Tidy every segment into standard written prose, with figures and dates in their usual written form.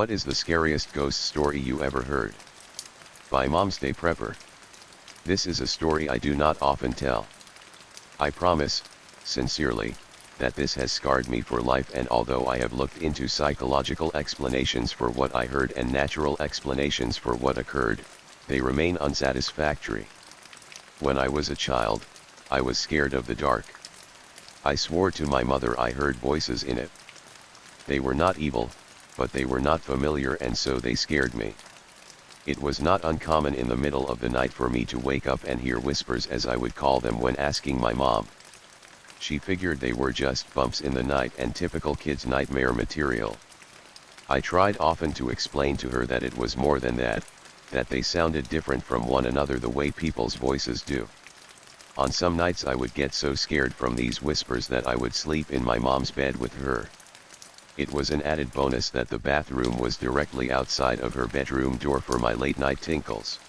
What is the scariest ghost story you ever heard? By Mom's Day Prepper. This is a story I do not often tell. I promise, sincerely, that this has scarred me for life, and although I have looked into psychological explanations for what I heard and natural explanations for what occurred, they remain unsatisfactory. When I was a child, I was scared of the dark. I swore to my mother I heard voices in it. They were not evil, but they were not familiar, and so they scared me. It was not uncommon in the middle of the night for me to wake up and hear whispers, as I would call them when asking my mom. She figured they were just bumps in the night and typical kids' nightmare material. I tried often to explain to her that it was more than that they sounded different from one another the way people's voices do. On some nights I would get so scared from these whispers that I would sleep in my mom's bed with her. It was an added bonus that the bathroom was directly outside of her bedroom door for my late night tinkles.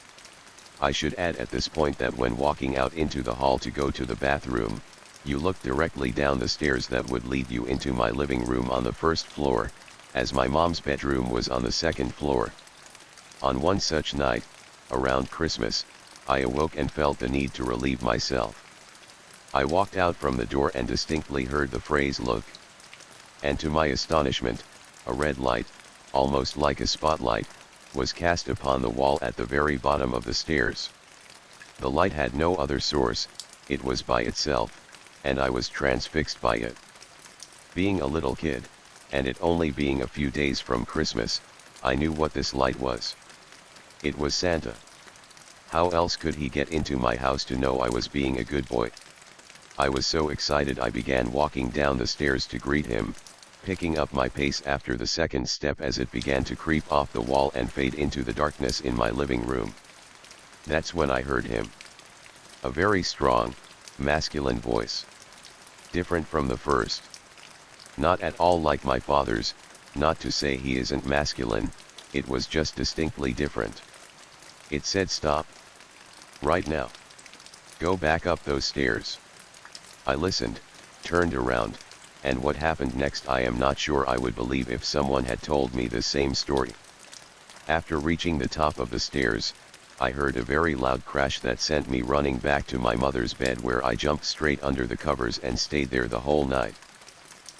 I should add at this point that when walking out into the hall to go to the bathroom, you looked directly down the stairs that would lead you into my living room on the first floor, as my mom's bedroom was on the second floor. On one such night, around Christmas, I awoke and felt the need to relieve myself. I walked out from the door and distinctly heard the phrase "look." And to my astonishment, a red light, almost like a spotlight, was cast upon the wall at the very bottom of the stairs. The light had no other source, it was by itself, and I was transfixed by it. Being a little kid, and it only being a few days from Christmas, I knew what this light was. It was Santa. How else could he get into my house to know I was being a good boy? I was so excited I began walking down the stairs to greet him, picking up my pace after the second step as it began to creep off the wall and fade into the darkness in my living room. That's when I heard him. A very strong, masculine voice. Different from the first. Not at all like my father's, not to say he isn't masculine, it was just distinctly different. It said, "Stop. Right now. Go back up those stairs." I listened, turned around, and what happened next I am not sure I would believe if someone had told me the same story. After reaching the top of the stairs, I heard a very loud crash that sent me running back to my mother's bed, where I jumped straight under the covers and stayed there the whole night.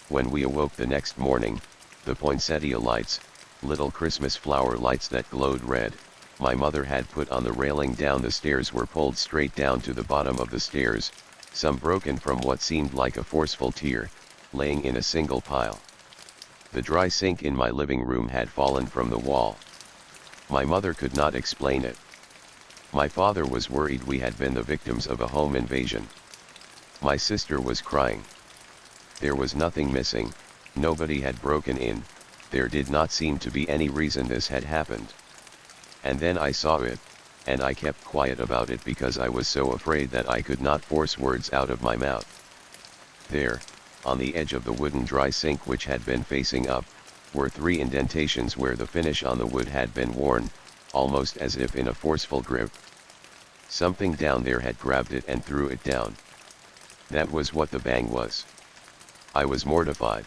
When we awoke the next morning, the poinsettia lights, little Christmas flower lights that glowed red, my mother had put on the railing down the stairs were pulled straight down to the bottom of the stairs, some broken from what seemed like a forceful tear, laying in a single pile. The dry sink in my living room had fallen from the wall. My mother could not explain it. My father was worried we had been the victims of a home invasion. My sister was crying. There was nothing missing, nobody had broken in, there did not seem to be any reason this had happened. And then I saw it, and I kept quiet about it because I was so afraid that I could not force words out of my mouth. There, on the edge of the wooden dry sink which had been facing up, were 3 indentations where the finish on the wood had been worn, almost as if in a forceful grip. Something down there had grabbed it and threw it down. That was what the bang was. I was mortified.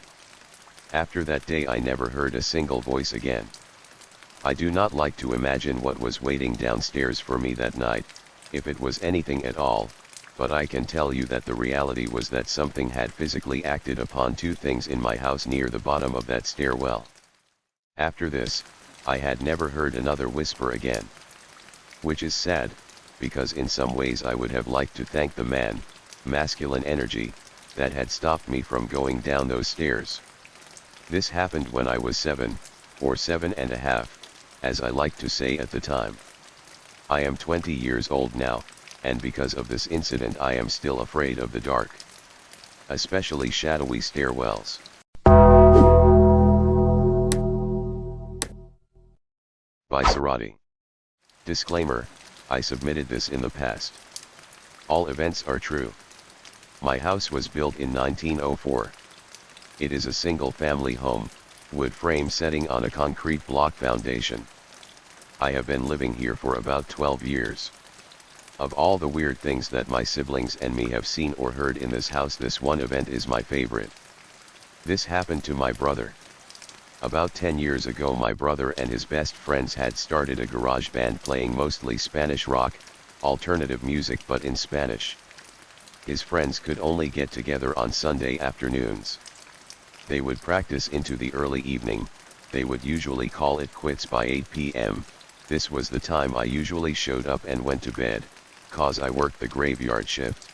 After that day I never heard a single voice again. I do not like to imagine what was waiting downstairs for me that night, if it was anything at all, but I can tell you that the reality was that something had physically acted upon 2 things in my house near the bottom of that stairwell. After this, I had never heard another whisper again. Which is sad, because in some ways I would have liked to thank the masculine energy, that had stopped me from going down those stairs. This happened when I was 7, or 7.5, as I liked to say at the time. I am 20 years old now, and because of this incident I am still afraid of the dark. Especially shadowy stairwells. By Sarati. Disclaimer, I submitted this in the past. All events are true. My house was built in 1904. It is a single-family home, wood frame setting on a concrete block foundation. I have been living here for about 12 years. Of all the weird things that my siblings and me have seen or heard in this house, this one event is my favorite. This happened to my brother. About 10 years ago my brother and his best friends had started a garage band playing mostly Spanish rock, alternative music but in Spanish. His friends could only get together on Sunday afternoons. They would practice into the early evening. They would usually call it quits by 8 p.m. This was the time I usually showed up and went to bed, cause I worked the graveyard shift.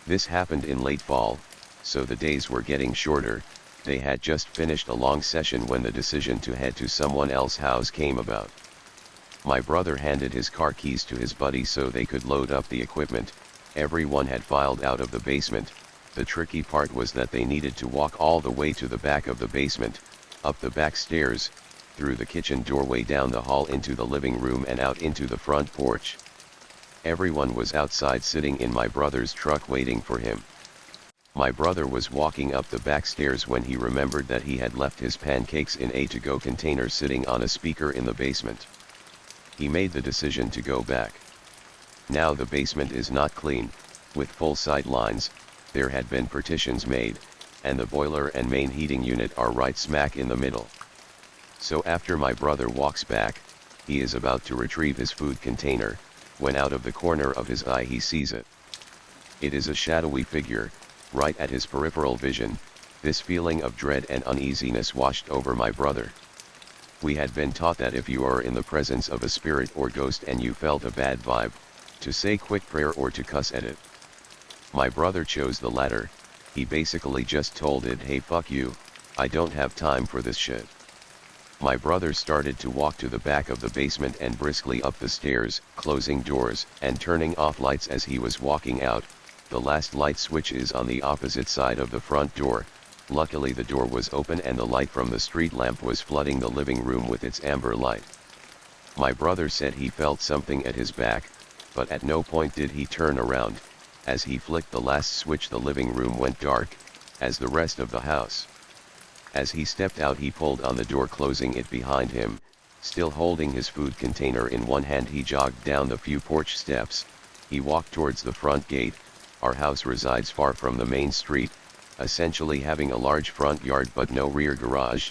This happened in late fall, so the days were getting shorter. They had just finished a long session when the decision to head to someone else's house came about. My brother handed his car keys to his buddy so they could load up the equipment. Everyone had filed out of the basement. The tricky part was that they needed to walk all the way to the back of the basement, up the back stairs, through the kitchen doorway down the hall into the living room and out into the front porch. Everyone was outside sitting in my brother's truck waiting for him. My brother was walking up the back stairs when he remembered that he had left his pancakes in a to-go container sitting on a speaker in the basement. He made the decision to go back. Now the basement is not clean, with full sight lines, there had been partitions made, and the boiler and main heating unit are right smack in the middle. So after my brother walks back, he is about to retrieve his food container, when out of the corner of his eye he sees it. It is a shadowy figure, right at his peripheral vision. This feeling of dread and uneasiness washed over my brother. We had been taught that if you are in the presence of a spirit or ghost and you felt a bad vibe, to say quick prayer or to cuss at it. My brother chose the latter. He basically just told it, hey fuck you, I don't have time for this shit. My brother started to walk to the back of the basement and briskly up the stairs, closing doors and turning off lights as he was walking out. The last light switch is on the opposite side of the front door. Luckily the door was open and the light from the street lamp was flooding the living room with its amber light. My brother said he felt something at his back, but at no point did he turn around. As he flicked the last switch the living room went dark, as the rest of the house. As he stepped out he pulled on the door closing it behind him. Still holding his food container in one hand he jogged down the few porch steps. He walked towards the front gate. Our house resides far from the main street, essentially having a large front yard but no rear garage.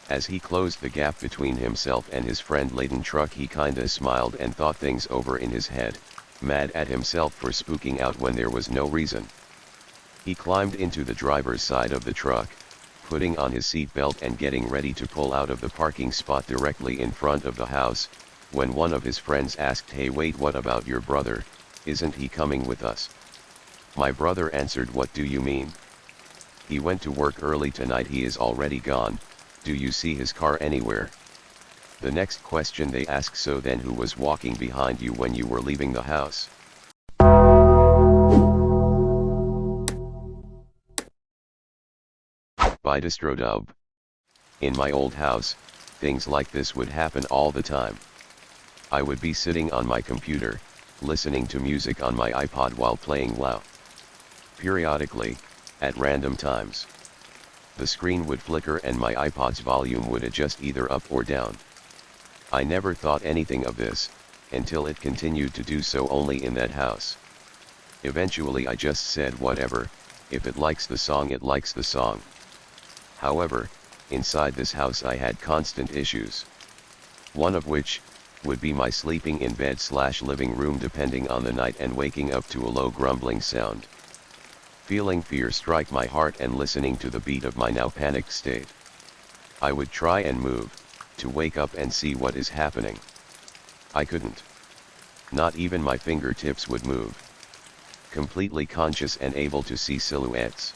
As he closed the gap between himself and his friend-laden truck he kinda smiled and thought things over in his head, mad at himself for spooking out when there was no reason. He climbed into the driver's side of the truck, putting on his seatbelt and getting ready to pull out of the parking spot directly in front of the house, when one of his friends asked, hey wait, what about your brother, isn't he coming with us? My brother answered, what do you mean? He went to work early tonight, he is already gone, do you see his car anywhere? The next question they asked, so then who was walking behind you when you were leaving the house? By DistroDub. In my old house, things like this would happen all the time. I would be sitting on my computer, listening to music on my iPod while playing WoW. Periodically, at random times, the screen would flicker and my iPod's volume would adjust either up or down. I never thought anything of this, until it continued to do so only in that house. Eventually I just said whatever, if it likes the song it likes the song. However, inside this house I had constant issues. One of which, would be my sleeping in bed/living room depending on the night and waking up to a low grumbling sound. Feeling fear strike my heart and listening to the beat of my now panicked state. I would try and move, to wake up and see what is happening. I couldn't. Not even my fingertips would move. Completely conscious and able to see silhouettes.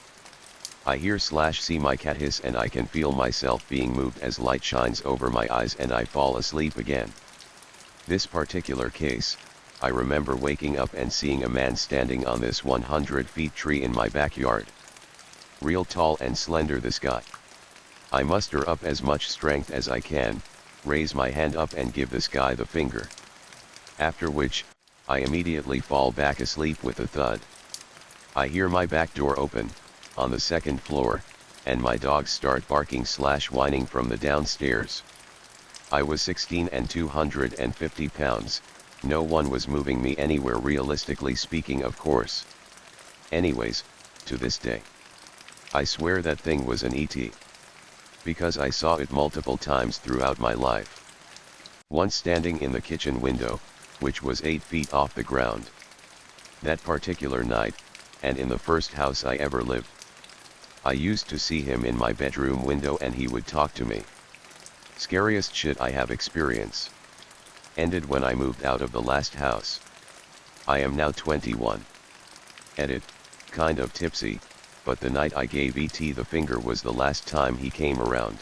I hear/see my cat hiss and I can feel myself being moved as light shines over my eyes and I fall asleep again. This particular case, I remember waking up and seeing a man standing on this 100-foot tree in my backyard. Real tall and slender this guy. I muster up as much strength as I can, raise my hand up and give this guy the finger. After which, I immediately fall back asleep with a thud. I hear my back door open, on the second floor, and my dogs start barking/whining from the downstairs. I was 16 and 250 pounds, no one was moving me anywhere realistically speaking of course. Anyways, to this day, I swear that thing was an ET. because I saw it multiple times throughout my life. Once standing in the kitchen window, which was 8 feet off the ground. That particular night, and in the first house I ever lived, I used to see him in my bedroom window and he would talk to me. Scariest shit I have experienced. Ended when I moved out of the last house. I am now 21. Edit, kind of tipsy, but the night I gave ET the finger was the last time he came around.